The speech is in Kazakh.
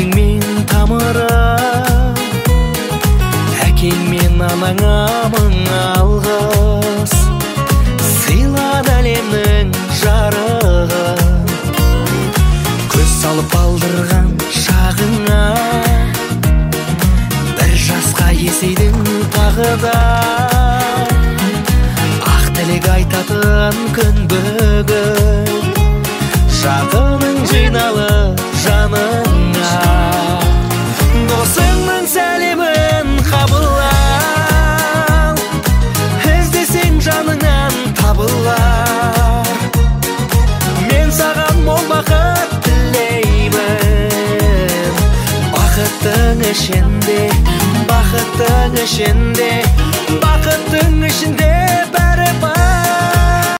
Анаң мен тамырым, әкең мен анаңа мың алғыс. Сыйлады әлемнің жарығын, көз салып алдырған шағыңа. Бір жасқа есейдің тағы да, ақ тілек айтатын күн бүгін. Жақының жиналы жаныңа, досыңның сәлемін қабылар, іздесең жаныңнан табылар. Мен саған мол бақыт тілеймін, бақыттың ішінде, бақыттың ішінде, бақыттың ішінде бәрі бар.